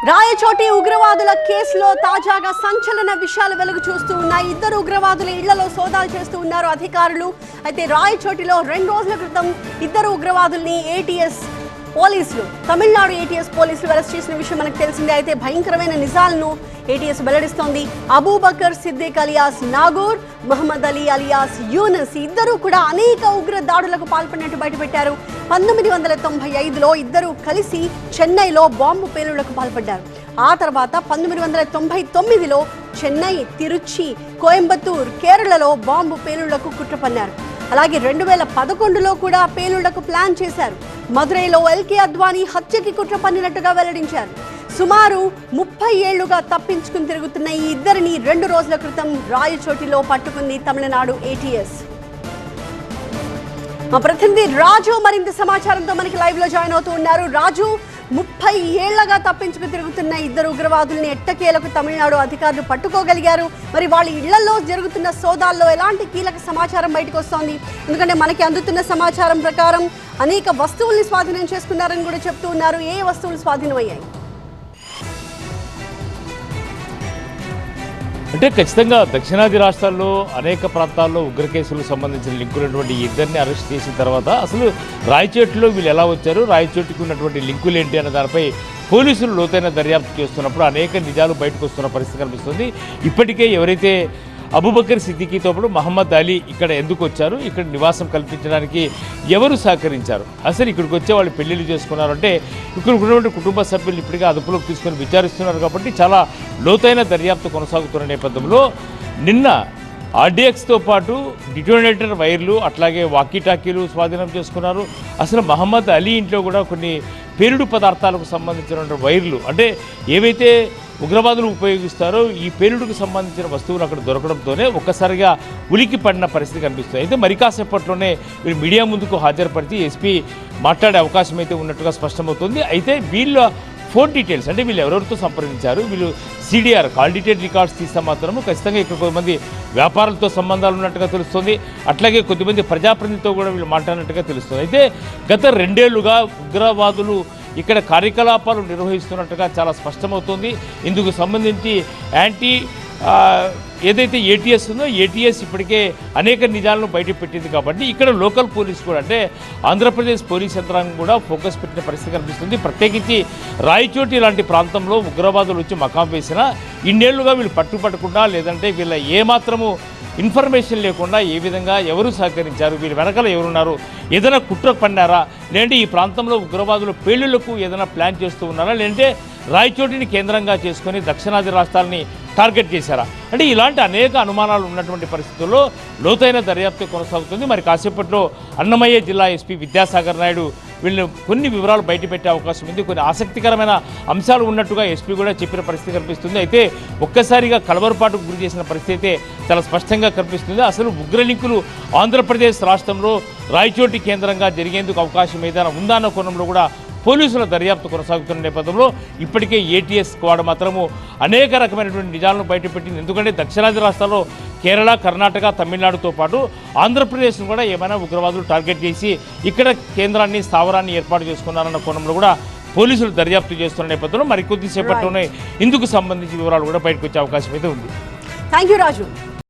రాయచోటి ఉగ్రవాదుల కేసులో తాజాగా సంచలన విషయాలు వెలుగు చూస్తూ ఉన్నాయి. ఇద్దరు ఉగ్రవాదుల ఇళ్లలో సోదాలు చేస్తూ ఉన్నారు అధికారులు. అయితే రాయచోటిలో 2 రోజుల క్రితం ఇద్దరు ఉగ్రవాదుల్ని ఏటీఎస్ పోలీసులు, తమిళనాడు ఏటీఎస్ పోలీసులు అరెస్ట్ చేసిన విషయం మనకు తెలిసిందే. అయితే భయంకరమైన నిజాలను ఏటీఎస్ వెల్లడిస్తోంది. అబూబకర్ సిద్దిక్ అలియాస్ నాగూర్, మహమ్మద్ అలీ అలియాస్ యూనస్ ఇద్దరు కూడా అనేక ఉగ్ర దాడులకు పాల్పడినట్టు బయటపెట్టారు. 1995లో ఇద్దరు కలిసి చెన్నైలో బాంబు పేలుళ్లకు పాల్పడ్డారు. ఆ తర్వాత 1999లో చెన్నై, తిరుచి, కోయంబత్తూర్, కేరళలో బాంబు పేలుళ్లకు కుట్ర పన్నారు. అలాగే 2011లో కూడా పేలుళ్లకు ప్లాన్ చేశారు. మదురైలో ఎల్కే అద్వానీ హత్యకి కుట్ర పన్నినట్టుగా వెల్లడించారు. సుమారు 30 ఏళ్లుగా తప్పించుకుని తిరుగుతున్న ఈ ఇద్దరిని 2 రోజుల క్రితం రాయచోటిలో పట్టుకుంది తమిళనాడు ఏటీఎస్. మా ప్రతినిధి రాజు మరింత సమాచారంతో మనకి లైవ్ లో జాయిన్ అవుతూ ఉన్నారు. రాజు, 30 ఏళ్లగా తప్పించుకు తిరుగుతున్న ఇద్దరు ఉగ్రవాదుల్ని ఎట్టకేలకు తమిళనాడు అధికారులు పట్టుకోగలిగారు. మరి వాళ్ళ ఇళ్లలో జరుగుతున్న సోదాల్లో ఎలాంటి కీలక సమాచారం బయటకు వస్తోంది? ఎందుకంటే మనకి అందుతున్న సమాచారం ప్రకారం అనేక వస్తువుల్ని స్వాధీనం చేసుకున్నారని కూడా చెప్తూ ఉన్నారు. ఏ వస్తువులు స్వాధీనమయ్యాయి? అంటే ఖచ్చితంగా దక్షిణాది రాష్ట్రాల్లో అనేక ప్రాంతాల్లో ఉగ్ర కేసులకు సంబంధించిన లింకులున్నటువంటి ఇద్దరిని అరెస్ట్ చేసిన తర్వాత అసలు రాయచోటిలో వీళ్ళు ఎలా వచ్చారు, రాయచోటికి ఉన్నటువంటి లింకులు ఏంటి అనే దానిపై పోలీసులు లోతైన దర్యాప్తు చేస్తున్నప్పుడు అనేక నిజాలు బయటకు వస్తున్న పరిస్థితి కనిపిస్తుంది. ఇప్పటికే ఎవరైతే అబూబకర్ సిద్దికీతో పాటు మహమ్మద్ అలీ ఇక్కడ ఎందుకు వచ్చారు, ఇక్కడ నివాసం కల్పించడానికి ఎవరు సహకరించారు, అసలు ఇక్కడికి వచ్చే వాళ్ళు పెళ్లిళ్ళు చేసుకున్నారు అంటే ఇక్కడ ఉన్నటువంటి కుటుంబ సభ్యులు ఇప్పటికే అదుపులోకి తీసుకొని విచారిస్తున్నారు. కాబట్టి చాలా లోతైన దర్యాప్తు కొనసాగుతున్న నేపథ్యంలో నిన్న ఆర్డీఎక్స్తో పాటు డిటోనేటర్ వైర్లు, అట్లాగే వాకీటాకీలు స్వాధీనం చేసుకున్నారు. అసలు మహమ్మద్ అలీ ఇంట్లో కూడా కొన్ని పేలుడు పదార్థాలకు సంబంధించిన వైర్లు, అంటే ఏవైతే ఉగ్రవాదులు ఉపయోగిస్తారో ఈ పేలుడుకు సంబంధించిన వస్తువులు అక్కడ దొరకడంతోనే ఒక్కసారిగా ఉలికి పడిన పరిస్థితి కనిపిస్తుంది. అయితే మరి కాసేపట్లోనే వీళ్ళు మీడియా ముందుకు హాజరుపరిచి ఎస్పీ మాట్లాడే అవకాశం అయితే ఉన్నట్టుగా స్పష్టమవుతుంది. అయితే వీళ్ళ ఫోన్ డీటెయిల్స్, అంటే వీళ్ళు ఎవరెవరితో సంప్రదించారు, వీళ్ళు సిడిఆర్ కాల్ డీటెయిల్ రికార్డ్స్ తీస్తే మాత్రము ఖచ్చితంగా ఇక్కడ కొంతమంది వ్యాపారులతో సంబంధాలు ఉన్నట్టుగా తెలుస్తుంది. అట్లాగే కొద్దిమంది ప్రజాప్రతినిధితో కూడా వీళ్ళు మాట్లాడినట్టుగా తెలుస్తుంది. అయితే గత 2 ఏళ్లుగా ఉగ్రవాదులు ఇక్కడ కార్యకలాపాలు నిర్వహిస్తున్నట్టుగా చాలా స్పష్టమవుతుంది. ఇందుకు సంబంధించి ఏదైతే ఏటీఎస్ ఉందో ఏటీఎస్ ఇప్పటికే అనేక నిజాలను బయటపెట్టింది. కాబట్టి ఇక్కడ లోకల్ పోలీస్ కూడా, అంటే ఆంధ్రప్రదేశ్ పోలీస్ యంత్రాంగం కూడా ఫోకస్ పెట్టిన పరిస్థితి కనిపిస్తుంది. ప్రత్యేకించి రాయచోటి లాంటి ప్రాంతంలో ఉగ్రవాదులు వచ్చి మకాం వేసినా ఇన్నేళ్లుగా వీళ్ళు పట్టుపట్టకుండా, లేదంటే వీళ్ళ ఏమాత్రము ఇన్ఫర్మేషన్ లేకుండా ఏ విధంగా ఎవరు సహకరించారు, వీళ్ళ వెనకాల ఎవరున్నారు, ఏదైనా కుట్ర పన్నారా, లేదంటే ఈ ప్రాంతంలో ఉగ్రవాదుల పేలుళ్లకు ఏదైనా ప్లాన్ చేస్తూ ఉన్నారా, లేదంటే రాయచోటిని కేంద్రంగా చేసుకొని దక్షిణాది రాష్ట్రాలని టార్గెట్ చేశారా, అంటే ఇలాంటి అనేక అనుమానాలు ఉన్నటువంటి పరిస్థితుల్లో లోతైన దర్యాప్తు కొనసాగుతుంది. మరి కాసేపట్లో అన్నమయ్య జిల్లా ఎస్పీ విద్యాసాగర్ నాయుడు వీళ్ళు కొన్ని వివరాలు బయటపెట్టే అవకాశం ఉంది. కొన్ని ఆసక్తికరమైన అంశాలు ఉన్నట్టుగా ఎస్పీ కూడా చెప్పిన పరిస్థితి కనిపిస్తుంది. అయితే ఒక్కసారిగా కలవరపాటుకు గురి చేసిన పరిస్థితి అయితే చాలా స్పష్టంగా కనిపిస్తుంది. అసలు ఉగ్ర లింకులు ఆంధ్రప్రదేశ్ రాష్ట్రంలో రాయచోటి కేంద్రంగా జరిగేందుకు అవకాశం ఏదైనా ఉందా అన్న కోణంలో కూడా పోలీసుల దర్యాప్తు కొనసాగుతున్న నేపథ్యంలో ఇప్పటికే ఏటీఎస్ స్క్వాడ్ మాత్రము అనేక రకమైనటువంటి నిజాలను బయటపెట్టింది. ఎందుకంటే దక్షిణాది రాష్ట్రాల్లో కేరళ, కర్ణాటక, తమిళనాడుతో పాటు ఆంధ్రప్రదేశ్ను కూడా ఏమైనా ఉగ్రవాదులు టార్గెట్ చేసి ఇక్కడ కేంద్రాన్ని, స్థావరాన్ని ఏర్పాటు చేసుకున్నారన్న కోణంలో కూడా పోలీసులు దర్యాప్తు చేస్తున్న నేపథ్యంలో మరికొద్దిసేపట్లోనే ఇందుకు సంబంధించి వివరాలు కూడా బయటకు వచ్చే అవకాశం అయితే ఉంది. Thank you Raju.